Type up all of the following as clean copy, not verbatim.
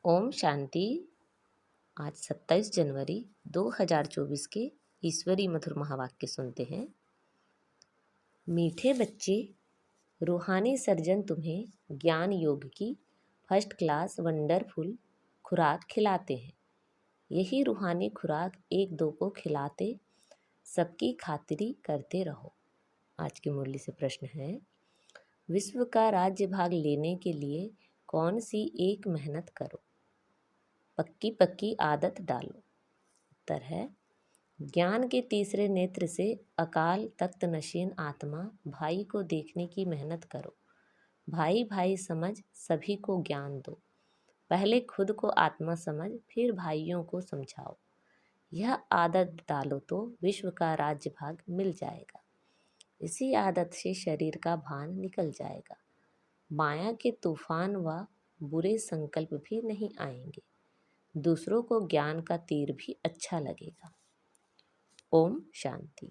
ओम शांति। आज 27 जनवरी 2024 के ईश्वरी मधुर महावाक्य सुनते हैं। मीठे बच्चे, रूहानी सर्जन तुम्हें ज्ञान योग की फर्स्ट क्लास वंडरफुल खुराक खिलाते हैं। यही रूहानी खुराक एक दो को खिलाते सबकी खातिरी करते रहो। आज की मुरली से प्रश्न है, विश्व का राज्य भाग लेने के लिए कौन सी एक मेहनत करो, पक्की पक्की आदत डालो। उत्तर है, ज्ञान के तीसरे नेत्र से अकाल तख्त नशीन आत्मा भाई को देखने की मेहनत करो। भाई भाई समझ सभी को ज्ञान दो। पहले खुद को आत्मा समझ, फिर भाइयों को समझाओ। यह आदत डालो तो विश्व का राज्य भाग मिल जाएगा। इसी आदत से शरीर का भान निकल जाएगा। माया के तूफान व बुरे संकल्प भी नहीं आएंगे। दूसरों को ज्ञान का तीर भी अच्छा लगेगा। ओम शांति।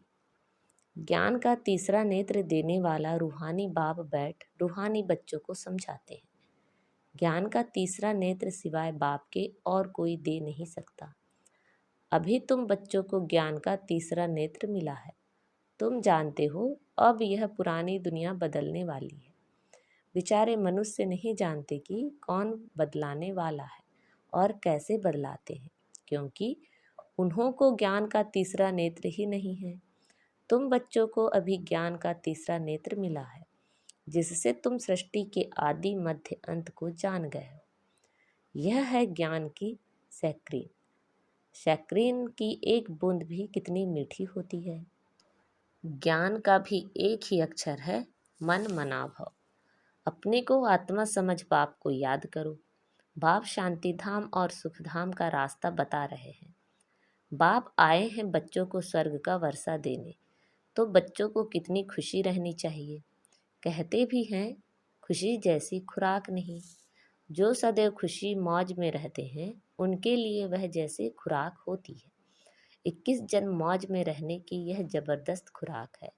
ज्ञान का तीसरा नेत्र देने वाला रूहानी बाप बैठ रूहानी बच्चों को समझाते हैं। ज्ञान का तीसरा नेत्र सिवाय बाप के और कोई दे नहीं सकता। अभी तुम बच्चों को ज्ञान का तीसरा नेत्र मिला है। तुम जानते हो अब यह पुरानी दुनिया बदलने वाली है। बेचारे मनुष्य नहीं जानते कि कौन बदलाने वाला है और कैसे बदलाते हैं, क्योंकि उन्हों को ज्ञान का तीसरा नेत्र ही नहीं है। तुम बच्चों को अभी ज्ञान का तीसरा नेत्र मिला है, जिससे तुम सृष्टि के आदि मध्य अंत को जान गए हो। यह है ज्ञान की सैक्रीन। सैक्रीन की एक बूंद भी कितनी मीठी होती है। ज्ञान का भी एक ही अक्षर है, मन मना भव। अपने को आत्मा समझ बाप को याद करो। बाप शांति धाम और सुख धाम का रास्ता बता रहे हैं। बाप आए हैं बच्चों को स्वर्ग का वर्षा देने, तो बच्चों को कितनी खुशी रहनी चाहिए। कहते भी हैं, खुशी जैसी खुराक नहीं। जो सदैव खुशी मौज में रहते हैं, उनके लिए वह जैसे खुराक होती है। 21 जन्म मौज में रहने की यह जबरदस्त खुराक है।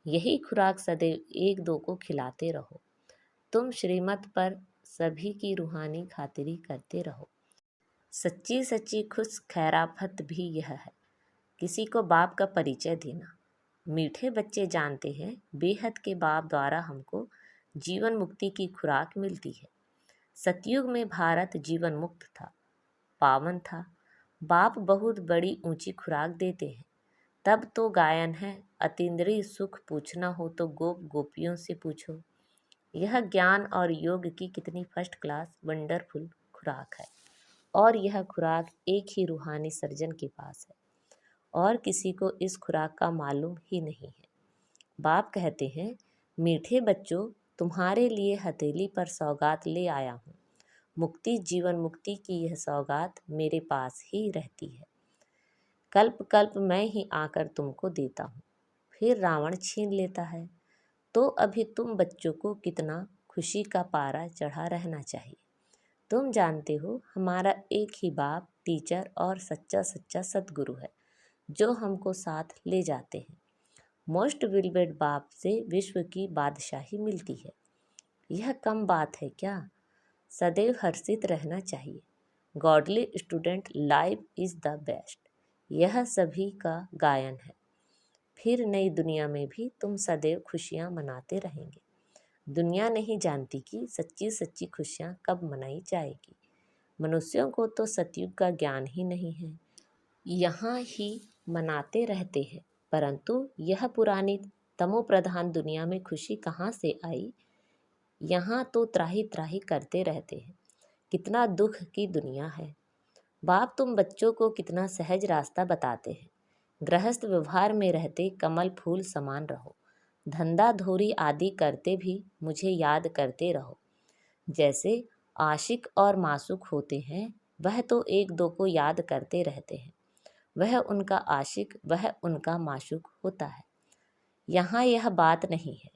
यही खुराक सदैव एक दो को खिलाते रहो। तुम श्रीमत पर सभी की रूहानी खातिरी करते रहो। सच्ची सच्ची खुश खैराफत भी यह है, किसी को बाप का परिचय देना। मीठे बच्चे जानते हैं, बेहद के बाप द्वारा हमको जीवन मुक्ति की खुराक मिलती है। सतयुग में भारत जीवन मुक्त था, पावन था। बाप बहुत बड़ी ऊंची खुराक देते हैं। तब तो गायन है, अतीन्द्रिय सुख पूछना हो तो गोप गोपियों से पूछो। यह ज्ञान और योग की कितनी फर्स्ट क्लास वंडरफुल खुराक है, और यह खुराक एक ही रूहानी सर्जन के पास है, और किसी को इस खुराक का मालूम ही नहीं है। बाप कहते हैं, मीठे बच्चों, तुम्हारे लिए हथेली पर सौगात ले आया हूँ। मुक्ति जीवन मुक्ति की यह सौगात मेरे पास ही रहती है। कल्प कल्प मैं ही आकर तुमको देता हूँ, फिर रावण छीन लेता है। तो अभी तुम बच्चों को कितना खुशी का पारा चढ़ा रहना चाहिए। तुम जानते हो, हमारा एक ही बाप टीचर और सच्चा सच्चा सद्गुरु है, जो हमको साथ ले जाते हैं। मोस्ट विलबेड बाप से विश्व की बादशाही मिलती है। यह कम बात है क्या? सदैव हर्षित रहना चाहिए। Godly student life is the best, यह सभी का गायन है। फिर नई दुनिया में भी तुम सदैव खुशियाँ मनाते रहेंगे। दुनिया नहीं जानती कि सच्ची सच्ची खुशियाँ कब मनाई जाएगी। मनुष्यों को तो सतयुग का ज्ञान ही नहीं है, यहाँ ही मनाते रहते हैं। परंतु यह पुरानी तमो प्रधान दुनिया में खुशी कहाँ से आई? यहाँ तो त्राही त्राही करते रहते हैं। कितना दुख की दुनिया है। बाप तुम बच्चों को कितना सहज रास्ता बताते हैं। गृहस्थ व्यवहार में रहते कमल फूल समान रहो। धंधा धोरी आदि करते भी मुझे याद करते रहो। जैसे आशिक और मासूक होते हैं, वह तो एक दो को याद करते रहते हैं। वह उनका आशिक, वह उनका माशूक होता है। यहाँ यह बात नहीं है।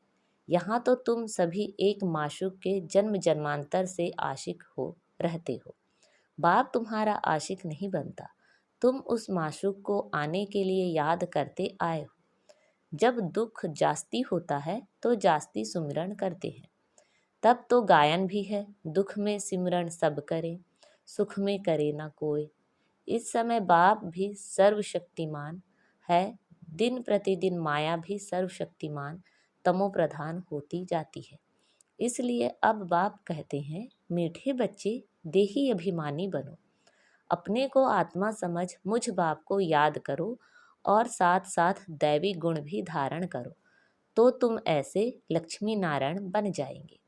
यहाँ तो तुम सभी एक माशूक के जन्म जन्मांतर से आशिक हो रहते हो। बाप तुम्हारा आशिक नहीं बनता। तुम उस माशूक को आने के लिए याद करते आए हो। जब दुख जास्ती होता है तो जास्ती सुमिरन करते हैं। तब तो गायन भी है, दुख में सिमरन सब करें। सुख में करे ना कोई। इस समय बाप भी सर्वशक्तिमान है, दिन प्रतिदिन माया भी सर्वशक्तिमान तमो प्रधान होती जाती है। इसलिए अब बाप कहते हैं, मीठे बच्चे देही अभिमानी बनो, अपने को आत्मा समझ मुझ बाप को याद करो और साथ साथ दैवी गुण भी धारण करो, तो तुम ऐसे लक्ष्मी नारायण बन जाएंगे।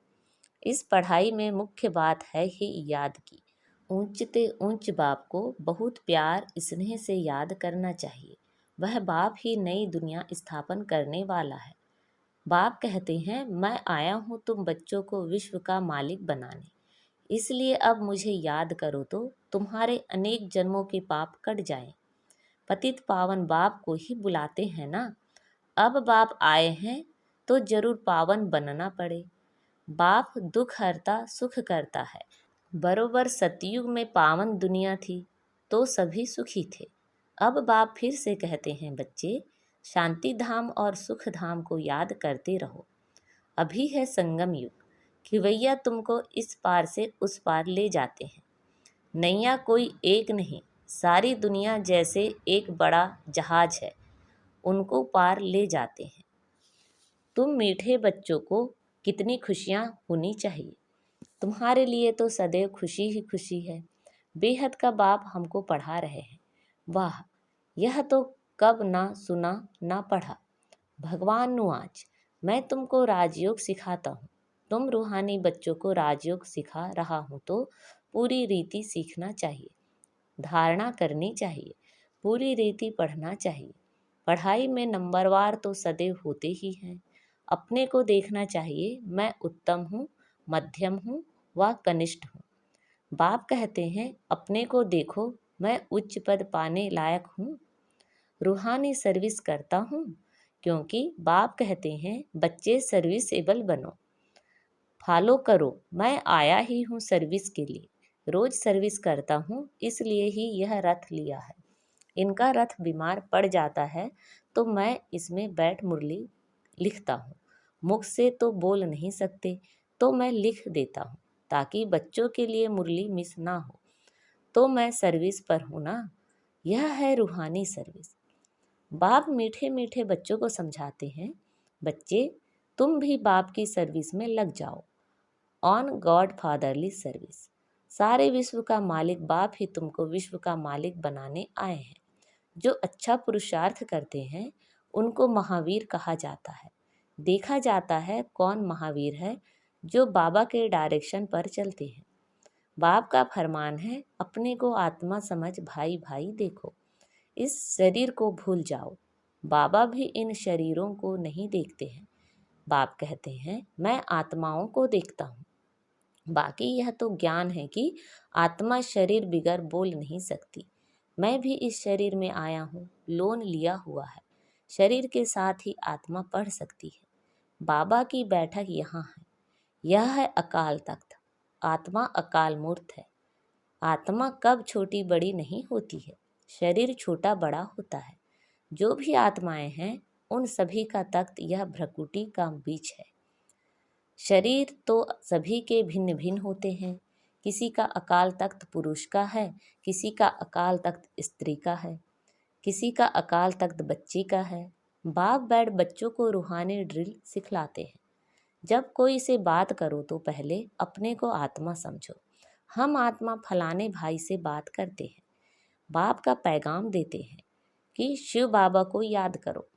इस पढ़ाई में मुख्य बात है ही याद की। ऊंचते ऊंच बाप को बहुत प्यार स्नेह से याद करना चाहिए। वह बाप ही नई दुनिया स्थापन करने वाला है। बाप कहते हैं, मैं आया हूँ तुम बच्चों को विश्व का मालिक बनाने, इसलिए अब मुझे याद करो तो तुम्हारे अनेक जन्मों के पाप कट जाएं। पतित पावन बाप को ही बुलाते हैं ना। अब बाप आए हैं तो जरूर पावन बनना पड़े। बाप दुख हरता सुख करता है। बरोबर सतयुग में पावन दुनिया थी तो सभी सुखी थे। अब बाप फिर से कहते हैं, बच्चे शांति धाम और सुख धाम को याद करते रहो। अभी है संगम युग, खिवैया तुमको इस पार से उस पार ले जाते हैं। नैया कोई एक नहीं, सारी दुनिया जैसे एक बड़ा जहाज है, उनको पार ले जाते हैं। तुम मीठे बच्चों को कितनी खुशियाँ होनी चाहिए। तुम्हारे लिए तो सदैव खुशी ही खुशी है। बेहद का बाप हमको पढ़ा रहे हैं। वाह, यह तो कब ना सुना ना पढ़ा। भगवान नु आज मैं तुमको राजयोग सिखाता हूँ। तुम रूहानी बच्चों को राजयोग सिखा रहा हूँ तो पूरी रीति सीखना चाहिए, धारणा करनी चाहिए, पूरी रीति पढ़ना चाहिए। पढ़ाई में नंबरवार तो सदैव होते ही हैं। अपने को देखना चाहिए, मैं उत्तम हूँ, मध्यम हूँ व कनिष्ठ हूँ। बाप कहते हैं, अपने को देखो, मैं उच्च पद पाने लायक हूँ, रूहानी सर्विस करता हूँ। क्योंकि बाप कहते हैं, बच्चे सर्विसेबल बनो, फॉलो करो। मैं आया ही हूँ सर्विस के लिए, रोज सर्विस करता हूँ, इसलिए ही यह रथ लिया है। इनका रथ बीमार पड़ जाता है तो मैं इसमें बैठ मुरली लिखता हूँ। मुख से तो बोल नहीं सकते तो मैं लिख देता हूँ, ताकि बच्चों के लिए मुरली मिस ना हो। तो मैं सर्विस पर हूँ ना। यह है रूहानी सर्विस। बाप मीठे मीठे बच्चों को समझाते हैं, बच्चे तुम भी बाप की सर्विस में लग जाओ, ऑन गॉड फादरली सर्विस। सारे विश्व का मालिक बाप ही तुमको विश्व का मालिक बनाने आए हैं। जो अच्छा पुरुषार्थ करते हैं उनको महावीर कहा जाता है। देखा जाता है कौन महावीर है, जो बाबा के डायरेक्शन पर चलते हैं। बाप का फरमान है, अपने को आत्मा समझ भाई भाई देखो, इस शरीर को भूल जाओ। बाबा भी इन शरीरों को नहीं देखते हैं। बाप कहते हैं, मैं आत्माओं को देखता हूँ। बाकी यह तो ज्ञान है कि आत्मा शरीर बिगर बोल नहीं सकती। मैं भी इस शरीर में आया हूँ, लोन लिया हुआ है। शरीर के साथ ही आत्मा पढ़ सकती है। बाबा की बैठक यहाँ है। यह है अकाल तख्त। आत्मा अकाल मूर्त है। आत्मा कब छोटी बड़ी नहीं होती है, शरीर छोटा बड़ा होता है। जो भी आत्माएं हैं उन सभी का तख्त यह भ्रकुटी का बीच है। शरीर तो सभी के भिन्न भिन्न होते हैं। किसी का अकाल तख्त पुरुष का है, किसी का अकाल तख्त स्त्री का है, किसी का अकाल तख्त बच्चे का है। बाप बैठ बच्चों को रूहानी ड्रिल सिखलाते हैं। जब कोई से बात करो तो पहले अपने को आत्मा समझो। हम आत्मा फलाने भाई से बात करते हैं। बाप का पैगाम देते हैं कि शिव बाबा को याद करो।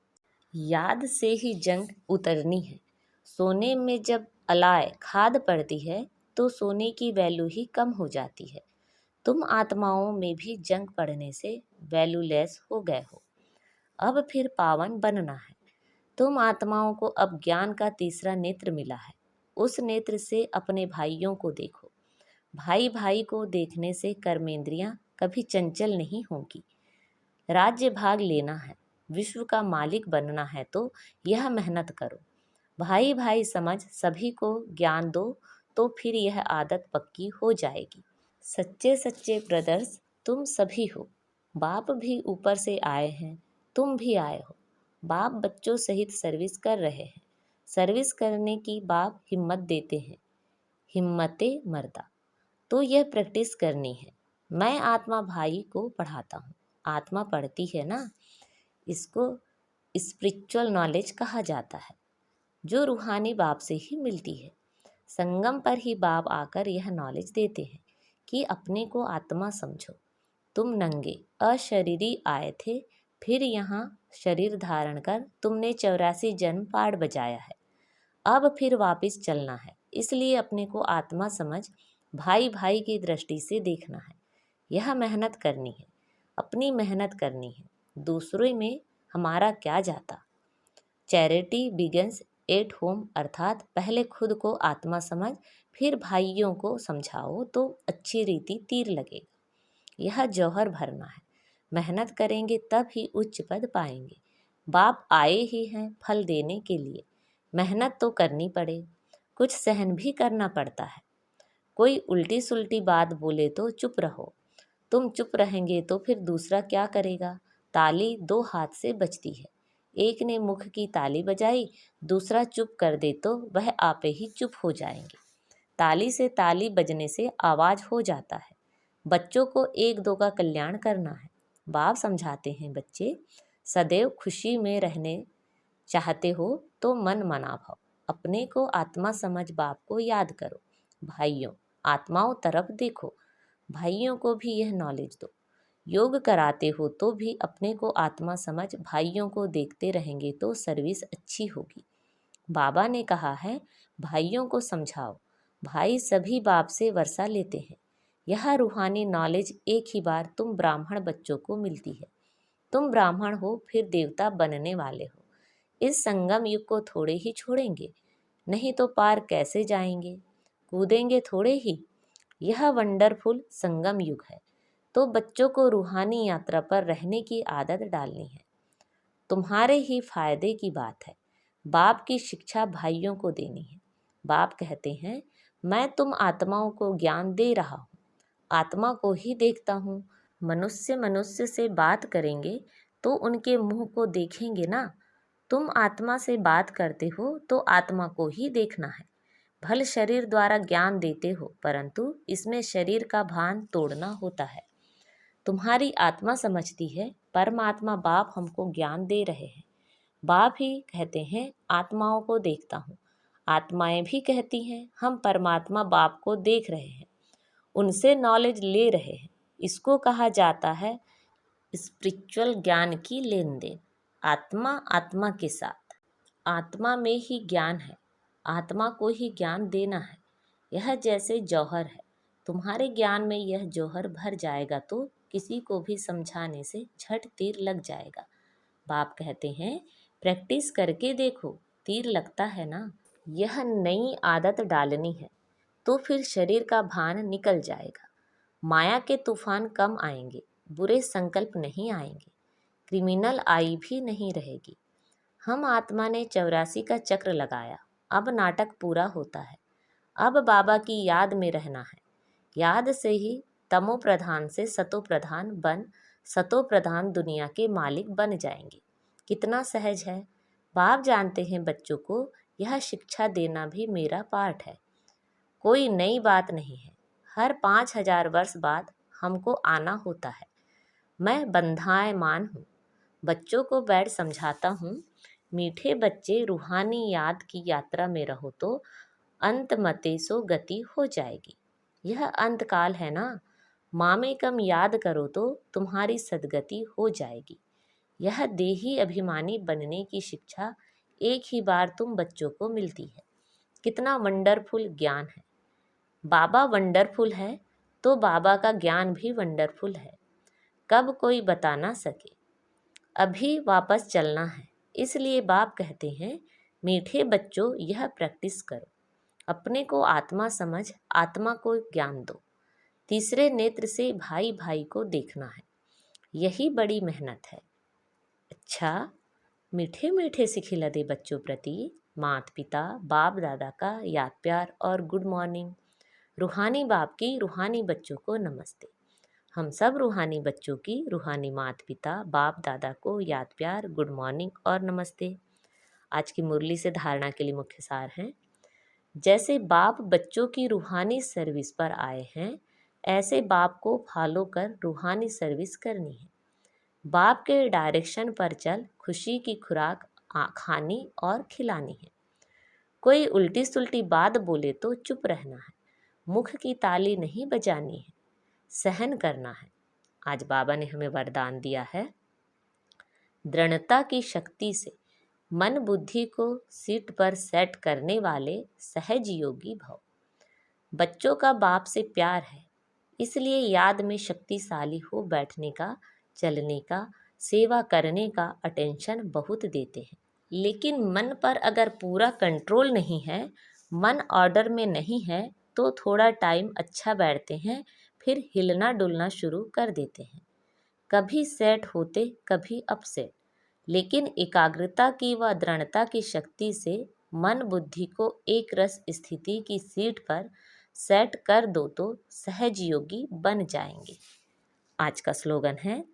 याद से ही जंग उतरनी है। सोने में जब अलाय खाद पड़ती है तो सोने की वैल्यू ही कम हो जाती है। तुम आत्माओं में भी जंग पड़ने से वैल्यूलेस हो गए हो। अब फिर पावन बनना है। तुम आत्माओं को अब ज्ञान का तीसरा नेत्र मिला है। उस नेत्र से अपने भाइयों को देखो। भाई भाई को देखने से कर्मेंद्रियां कभी चंचल नहीं होगी। राज्य भाग लेना है, विश्व का मालिक बनना है तो यह मेहनत करो। भाई भाई समझ सभी को ज्ञान दो तो फिर यह आदत पक्की हो जाएगी। सच्चे सच्चे ब्रदर्स तुम सभी हो। बाप भी ऊपर से आए हैं, तुम भी आए हो। बाप बच्चों सहित सर्विस कर रहे हैं। सर्विस करने की बाप हिम्मत देते हैं। हिम्मते मर्दा। तो यह प्रैक्टिस करनी है। मैं आत्मा भाई को पढ़ाता हूँ। आत्मा पढ़ती है ना, इसको स्पिरिचुअल नॉलेज कहा जाता है, जो रूहानी बाप से ही मिलती है। संगम पर ही बाप आकर यह नॉलेज देते हैं कि अपने को आत्मा समझो। तुम नंगे अशरीरी आए थे, फिर यहाँ शरीर धारण कर तुमने 84 जन्म पाठ बजाया है। अब फिर वापस चलना है, इसलिए अपने को आत्मा समझ भाई भाई की दृष्टि से देखना है। यह मेहनत करनी है, अपनी मेहनत करनी है, दूसरों में हमारा क्या जाता। चैरिटी बिगिंस एट होम, अर्थात पहले खुद को आत्मा समझ फिर भाइयों को समझाओ तो अच्छी रीति तीर लगेगा। यह जौहर भरना है, मेहनत करेंगे तब ही उच्च पद पाएंगे। बाप आए ही हैं फल देने के लिए, मेहनत तो करनी पड़े, कुछ सहन भी करना पड़ता है। कोई उल्टी सुल्टी बात बोले तो चुप रहो। तुम चुप रहेंगे तो फिर दूसरा क्या करेगा। ताली दो हाथ से बजती है, एक ने मुख की ताली बजाई, दूसरा चुप कर दे तो वह आपे ही चुप हो जाएंगे। ताली से ताली बजने से आवाज हो जाता है। बच्चों को एक दो का कल्याण करना है। बाप समझाते हैं, बच्चे सदैव खुशी में रहने चाहते हो तो मन मना भाव, अपने को आत्मा समझ बाप को याद करो। भाइयों, आत्माओं तरफ देखो, भाइयों को भी यह नॉलेज दो। योग कराते हो तो भी अपने को आत्मा समझ भाइयों को देखते रहेंगे तो सर्विस अच्छी होगी। बाबा ने कहा है, भाइयों को समझाओ। भाई सभी बाप से वर्षा लेते हैं। यह रूहानी नॉलेज एक ही बार तुम ब्राह्मण बच्चों को मिलती है। तुम ब्राह्मण हो फिर देवता बनने वाले हो। इस संगम युग को थोड़े ही छोड़ेंगे, नहीं तो पार कैसे जाएंगे। कूदेंगे थोड़े ही। यह वंडरफुल संगम युग है, तो बच्चों को रूहानी यात्रा पर रहने की आदत डालनी है। तुम्हारे ही फायदे की बात है। बाप की शिक्षा भाइयों को देनी है। बाप कहते हैं, मैं तुम आत्माओं को ज्ञान दे रहा हूँ, आत्मा को ही देखता हूँ। मनुष्य मनुष्य से बात करेंगे तो उनके मुंह को देखेंगे ना। तुम आत्मा से बात करते हो तो आत्मा को ही देखना है। भल शरीर द्वारा ज्ञान देते हो, परंतु इसमें शरीर का भान तोड़ना होता है। तुम्हारी आत्मा समझती है, परमात्मा बाप हमको ज्ञान दे रहे हैं। बाप ही कहते हैं, आत्माओं को देखता हूँ। आत्माएं भी कहती हैं, हम परमात्मा बाप को देख रहे हैं, उनसे नॉलेज ले रहे हैं। इसको कहा जाता है स्पिरिचुअल ज्ञान की लेन देन। आत्मा आत्मा के साथ, आत्मा में ही ज्ञान है, आत्मा को ही ज्ञान देना है। यह जैसे जौहर है, तुम्हारे ज्ञान में यह जौहर भर जाएगा तो किसी को भी समझाने से झट तीर लग जाएगा। बाप कहते हैं, प्रैक्टिस करके देखो, तीर लगता है ना। यह नई आदत डालनी है तो फिर शरीर का भान निकल जाएगा। माया के तूफान कम आएंगे, बुरे संकल्प नहीं आएंगे, क्रिमिनल आई भी नहीं रहेगी। हम आत्मा ने 84 का चक्र लगाया, अब नाटक पूरा होता है। अब बाबा की याद में रहना है। याद से ही तमो प्रधान से सतो प्रधान बन सतो प्रधान दुनिया के मालिक बन जाएंगे। कितना सहज है। बाप जानते हैं बच्चों को यह शिक्षा देना भी मेरा पाठ है। कोई नई बात नहीं है। हर 5000 वर्ष बाद हमको आना होता है। मैं बंधायमान हूँ, बच्चों को बैठ समझाता हूँ। मीठे बच्चे, रूहानी याद की यात्रा में रहो तो अंत मते सो गति हो जाएगी। यह अंतकाल है ना, मामे कम याद करो तो तुम्हारी सदगति हो जाएगी। यह देही अभिमानी बनने की शिक्षा एक ही बार तुम बच्चों को मिलती है। कितना वंडरफुल ज्ञान है। बाबा वंडरफुल है तो बाबा का ज्ञान भी वंडरफुल है। कब कोई बता ना सके। अभी वापस चलना है, इसलिए बाप कहते हैं, मीठे बच्चों यह प्रैक्टिस करो। अपने को आत्मा समझ आत्मा को ज्ञान दो। तीसरे नेत्र से भाई भाई को देखना है, यही बड़ी मेहनत है। अच्छा, मीठे मीठे सिखिला दे बच्चों प्रति माता पिता बाप दादा का याद प्यार और गुड मॉर्निंग। रूहानी बाप की रूहानी बच्चों को नमस्ते। हम सब रूहानी बच्चों की रूहानी माता पिता बाप दादा को याद प्यार, गुड मॉर्निंग और नमस्ते। आज की मुरली से धारणा के लिए मुख्य सार हैं, जैसे बाप बच्चों की रूहानी सर्विस पर आए हैं, ऐसे बाप को फॉलो कर रूहानी सर्विस करनी है। बाप के डायरेक्शन पर चल खुशी की खुराक खानी और खिलानी है। कोई उल्टी सुल्टी बात बोले तो चुप रहना है, मुख की ताली नहीं बजानी है, सहन करना है। आज बाबा ने हमें वरदान दिया है, दृढ़ता की शक्ति से मन बुद्धि को सीट पर सेट करने वाले सहज योगी भव। बच्चों का बाप से प्यार है, इसलिए याद में शक्तिशाली हो बैठने का, चलने का, सेवा करने का अटेंशन बहुत देते हैं। लेकिन मन पर अगर पूरा कंट्रोल नहीं है, मन ऑर्डर में नहीं है, तो थोड़ा टाइम अच्छा बैठते हैं, फिर हिलना डुलना शुरू कर देते हैं। कभी सेट होते, कभी अपसेट, लेकिन एकाग्रता की व दृढ़ता की शक्ति से मन बुद्धि को एक रस स्थिति की सीट पर सेट कर दो तो सहज योगी बन जाएंगे। आज का स्लोगन है,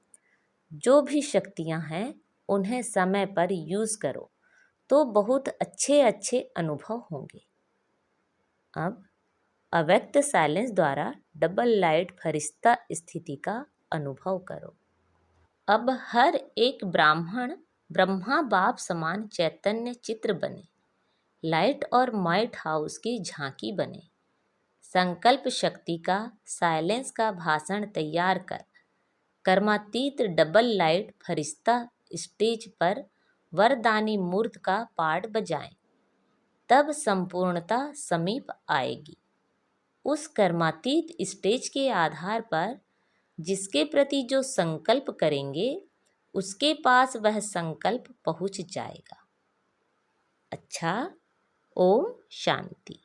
जो भी शक्तियां हैं उन्हें समय पर यूज करो तो बहुत अच्छे अच्छे अनुभव होंगे। अब अव्यक्त साइलेंस द्वारा डबल लाइट फरिश्ता स्थिति का अनुभव करो। अब हर एक ब्राह्मण ब्रह्मा बाप समान चैतन्य चित्र बने, लाइट और माइट हाउस की झांकी बने। संकल्प शक्ति का साइलेंस का भाषण तैयार कर कर्मातीत डबल लाइट फरिश्ता स्टेज पर वरदानी मूर्त का पाठ बजाएं, तब संपूर्णता समीप आएगी। उस कर्मातीत स्टेज के आधार पर जिसके प्रति जो संकल्प करेंगे उसके पास वह संकल्प पहुंच जाएगा। अच्छा, ओम शांति।